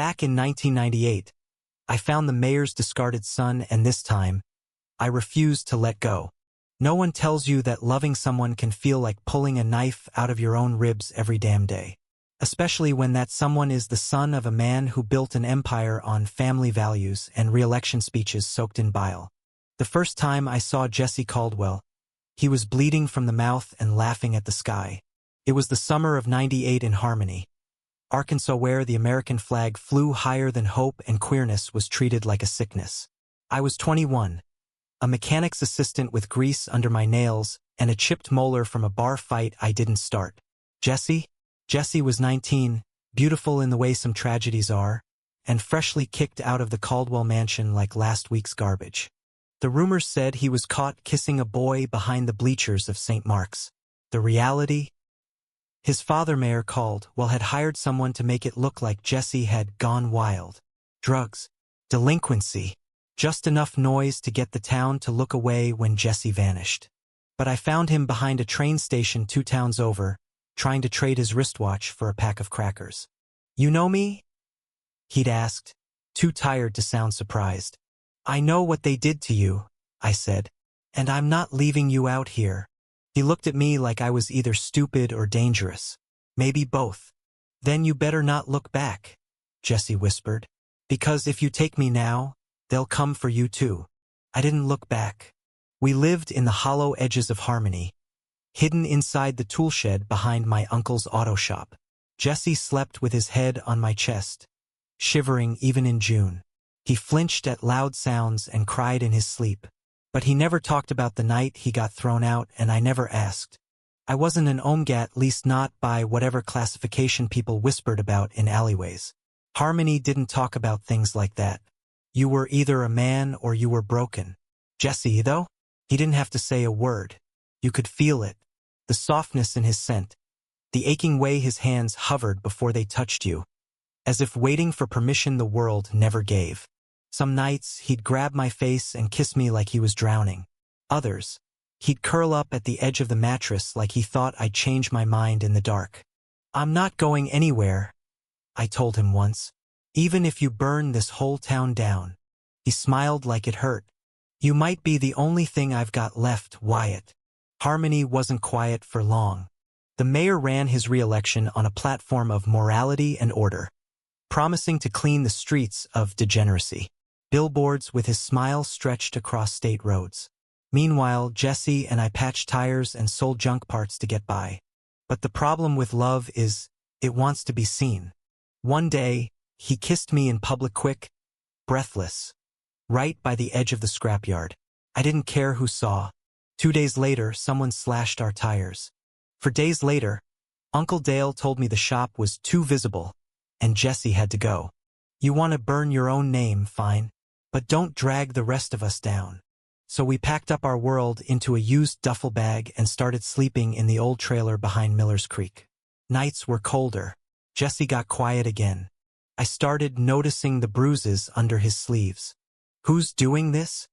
Back in 1998, I found the mayor's discarded son, and this time, I refused to let go. No one tells you that loving someone can feel like pulling a knife out of your own ribs every damn day. Especially when that someone is the son of a man who built an empire on family values and re-election speeches soaked in bile. The first time I saw Jesse Caldwell, he was bleeding from the mouth and laughing at the sky. It was the summer of '98 in Harmony, Arkansas, where the American flag flew higher than hope and queerness was treated like a sickness. I was 21, a mechanic's assistant with grease under my nails and a chipped molar from a bar fight I didn't start. Jesse was 19, beautiful in the way some tragedies are, and freshly kicked out of the Caldwell mansion like last week's garbage. The rumors said he was caught kissing a boy behind the bleachers of St. Mark's. The reality? His father, Mayor Caldwell, had hired someone to make it look like Jesse had gone wild. Drugs, delinquency, just enough noise to get the town to look away when Jesse vanished. But I found him behind a train station 2 towns over, trying to trade his wristwatch for a pack of crackers. "You know me?" he'd asked, too tired to sound surprised. "I know what they did to you," I said, "and I'm not leaving you out here." He looked at me like I was either stupid or dangerous. "Maybe both." "Then you better not look back," Jesse whispered, "because if you take me now, they'll come for you too." I didn't look back. We lived in the hollow edges of Harmony, hidden inside the toolshed behind my uncle's auto shop. Jesse slept with his head on my chest, shivering even in June. He flinched at loud sounds and cried in his sleep. But he never talked about the night he got thrown out, and I never asked. I wasn't an OMGAT, at least not by whatever classification people whispered about in alleyways. Harmony didn't talk about things like that. You were either a man or you were broken. Jesse, though? He didn't have to say a word. You could feel it. The softness in his scent. The aching way his hands hovered before they touched you. As if waiting for permission the world never gave. Some nights, he'd grab my face and kiss me like he was drowning. Others, he'd curl up at the edge of the mattress like he thought I'd change my mind in the dark. "I'm not going anywhere," I told him once. "Even if you burn this whole town down." He smiled like it hurt. "You might be the only thing I've got left, Wyatt." Harmony wasn't quiet for long. The mayor ran his re-election on a platform of morality and order, promising to clean the streets of degeneracy. Billboards with his smile stretched across state roads. Meanwhile, Jesse and I patched tires and sold junk parts to get by. But the problem with love is, it wants to be seen. One day, he kissed me in public, quick, breathless, right by the edge of the scrapyard. I didn't care who saw. 2 days later, someone slashed our tires. For days later, Uncle Dale told me the shop was too visible, and Jesse had to go. "You want to burn your own name, fine, but don't drag the rest of us down." So we packed up our world into a used duffel bag and started sleeping in the old trailer behind Miller's Creek. Nights were colder. Jesse got quiet again. I started noticing the bruises under his sleeves. "Who's doing this?"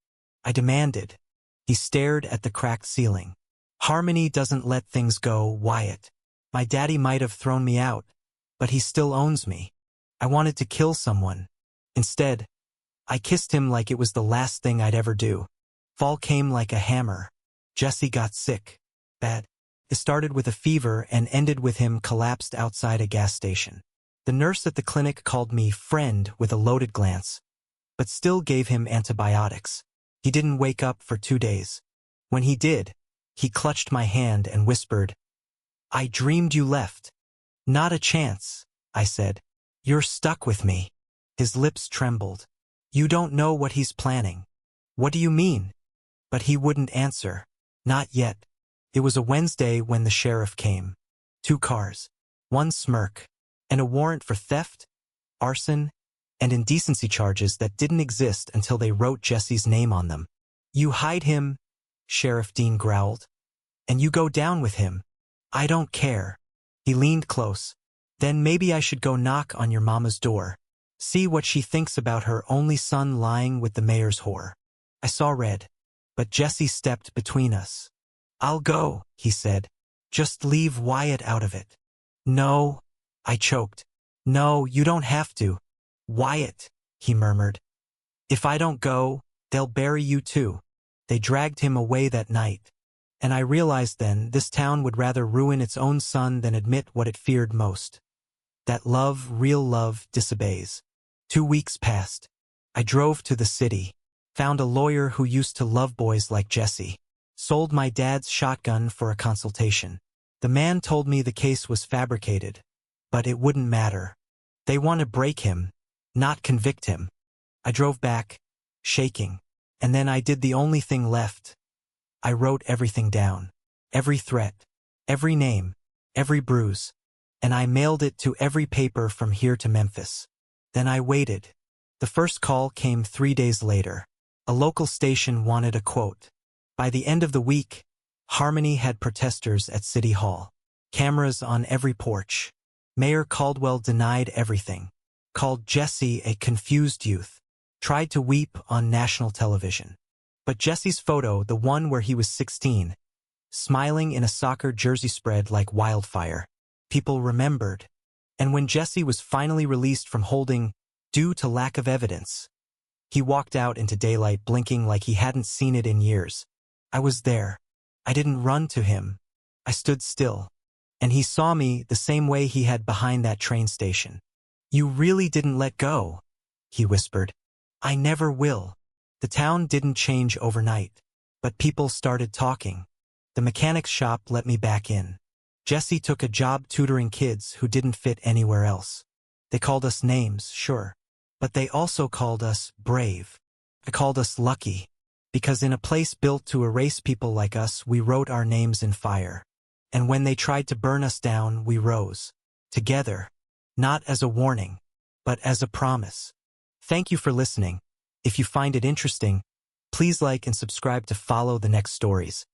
I demanded. He stared at the cracked ceiling. "Harmony doesn't let things go, Wyatt. My daddy might have thrown me out, but he still owns me. I wanted to kill someone. Instead, I kissed him like it was the last thing I'd ever do. Fall came like a hammer. Jesse got sick. Bad. It started with a fever and ended with him collapsed outside a gas station. The nurse at the clinic called me friend with a loaded glance, but still gave him antibiotics. He didn't wake up for 2 days. When he did, he clutched my hand and whispered, "I dreamed you left." "Not a chance," I said. "You're stuck with me." His lips trembled. "You don't know what he's planning." "What do you mean?" But he wouldn't answer. Not yet. It was a Wednesday when the sheriff came. 2 cars. 1 smirk. And a warrant for theft, arson, and indecency charges that didn't exist until they wrote Jesse's name on them. "You hide him," Sheriff Dean growled, "and you go down with him. I don't care." He leaned close. "Then maybe I should go knock on your mama's door. See what she thinks about her only son lying with the mayor's whore." I saw red, but Jesse stepped between us. "I'll go," he said. "Just leave Wyatt out of it." "No," I choked. "No, you don't have to." "Wyatt," he murmured. "If I don't go, they'll bury you too." They dragged him away that night. And I realized then this town would rather ruin its own son than admit what it feared most. That love, real love, disobeys. 2 weeks passed. I drove to the city, found a lawyer who used to love boys like Jesse, sold my dad's shotgun for a consultation. The man told me the case was fabricated, but it wouldn't matter. They want to break him, not convict him. I drove back, shaking, and then I did the only thing left. I wrote everything down, every threat, every name, every bruise, and I mailed it to every paper from here to Memphis. Then I waited. The first call came 3 days later. A local station wanted a quote. By the end of the week, Harmony had protesters at City Hall. Cameras on every porch. Mayor Caldwell denied everything. Called Jesse a confused youth. Tried to weep on national television. But Jesse's photo, the one where he was 16, smiling in a soccer jersey spread like wildfire, people remembered. And when Jesse was finally released from holding due to lack of evidence, he walked out into daylight blinking like he hadn't seen it in years. I was there. I didn't run to him. I stood still. And he saw me the same way he had behind that train station. "You really didn't let go," he whispered. "I never will." The town didn't change overnight, but people started talking. The mechanic's shop let me back in. Jesse took a job tutoring kids who didn't fit anywhere else. They called us names, sure, but they also called us brave. They called us lucky, because in a place built to erase people like us, we wrote our names in fire. And when they tried to burn us down, we rose. Together, not as a warning, but as a promise. Thank you for listening. If you find it interesting, please like and subscribe to follow the next stories.